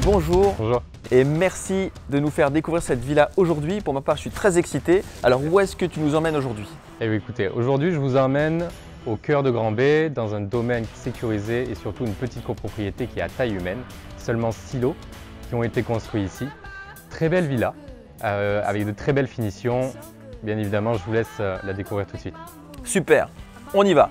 bonjour. Bonjour. Et merci de nous faire découvrir cette villa aujourd'hui. Pour ma part, je suis très excité. Alors, où est-ce que tu nous emmènes aujourd'hui? Eh bien, écoutez, aujourd'hui, je vous emmène au cœur de Grand-Bay, dans un domaine sécurisé et surtout une petite copropriété qui est à taille humaine. Seulement 6 lots qui ont été construits ici. Très belle villa, avec de très belles finitions. Bien évidemment, je vous laisse la découvrir tout de suite. Super, on y va.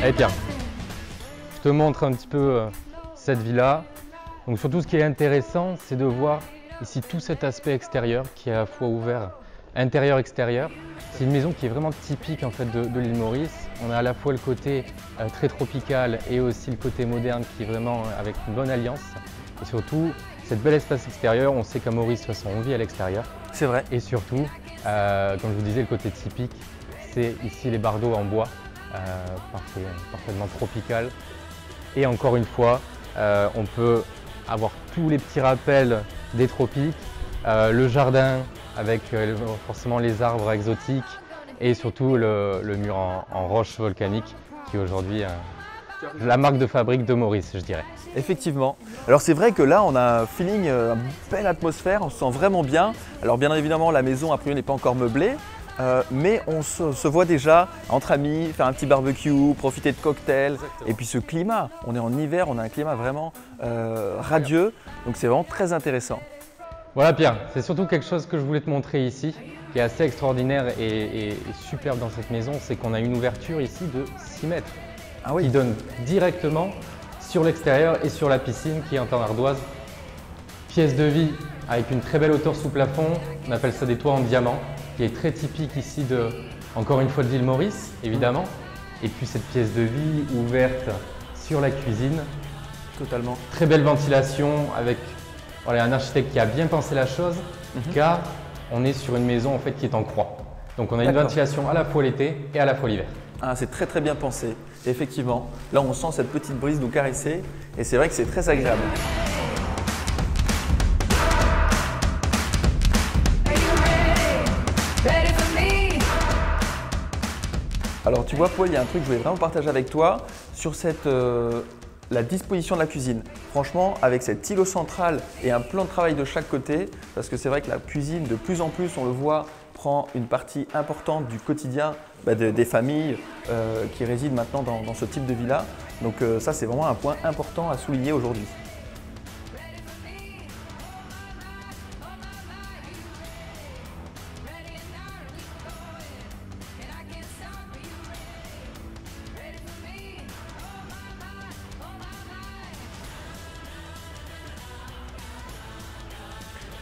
Allez Pierre, je te montre un petit peu cette villa. Donc surtout ce qui est intéressant, c'est de voir ici tout cet aspect extérieur qui est à la fois ouvert intérieur-extérieur. C'est une maison qui est vraiment typique en fait de l'île Maurice. On a à la fois le côté très tropical et aussi le côté moderne qui est vraiment avec une bonne alliance. Et surtout, cette bel espace extérieur, on sait qu'à Maurice, de toute façon, on vit à l'extérieur. C'est vrai. Et surtout, comme je vous disais, le côté typique, c'est ici les bardeaux en bois, parfaitement tropical. Et encore une fois, on peut avoir tous les petits rappels des tropiques, le jardin avec forcément les arbres exotiques et surtout le mur en roche volcanique qui est aujourd'hui la marque de fabrique de Maurice, je dirais. Effectivement. Alors c'est vrai que là on a un feeling, une belle atmosphère, on se sent vraiment bien. Alors bien évidemment la maison a priori n'est pas encore meublée, mais on se voit déjà entre amis, faire un petit barbecue, profiter de cocktails. Exactement. Et puis ce climat, on est en hiver, on a un climat vraiment radieux, donc c'est vraiment très intéressant. Voilà Pierre, c'est surtout quelque chose que je voulais te montrer ici, qui est assez extraordinaire et superbe dans cette maison, c'est qu'on a une ouverture ici de 6 mètres. Ah oui. Qui donne directement sur l'extérieur et sur la piscine qui est en ardoise. Pièce de vie avec une très belle hauteur sous plafond, on appelle ça des toits en diamant, qui est très typique ici encore une fois de l'île Maurice, évidemment. Et puis cette pièce de vie ouverte sur la cuisine. Totalement. Très belle ventilation avec un architecte qui a bien pensé la chose, car on est sur une maison en fait qui est en croix. Donc on a une ventilation à la fois l'été et à la fois l'hiver. Ah, c'est très bien pensé, effectivement. Là on sent cette petite brise nous caresser et c'est vrai que c'est très agréable. Alors tu vois Paul, il y a un truc que je voulais vraiment partager avec toi sur la disposition de la cuisine. Franchement, avec cet îlot central et un plan de travail de chaque côté, parce que c'est vrai que la cuisine, de plus en plus, on le voit, prend une partie importante du quotidien des familles qui résident maintenant dans ce type de villa. Donc ça, c'est vraiment un point important à souligner aujourd'hui.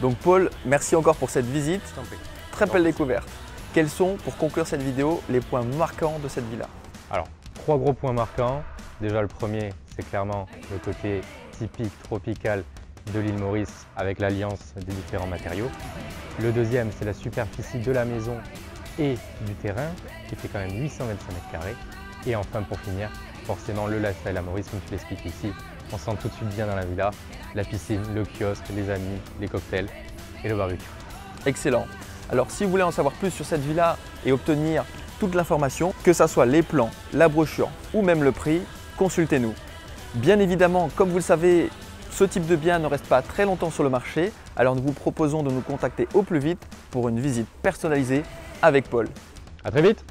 Donc Paul, merci encore pour cette visite. Très belle découverte. Quels sont, pour conclure cette vidéo, les points marquants de cette villa? Alors, 3 gros points marquants. Déjà, le premier, c'est clairement le côté typique tropical de l'île Maurice avec l'alliance des différents matériaux. Le deuxième, c'est la superficie de la maison et du terrain, qui fait quand même 825 m². Et enfin, pour finir, forcément, le lifestyle à Maurice, comme tu l'expliques ici. On sent tout de suite bien dans la villa, la piscine, le kiosque, les amis, les cocktails et le barbecue. Excellent. Alors si vous voulez en savoir plus sur cette villa et obtenir toute l'information, que ce soit les plans, la brochure ou même le prix, consultez-nous. Bien évidemment, comme vous le savez, ce type de bien ne reste pas très longtemps sur le marché, alors nous vous proposons de nous contacter au plus vite pour une visite personnalisée avec Paul. À très vite.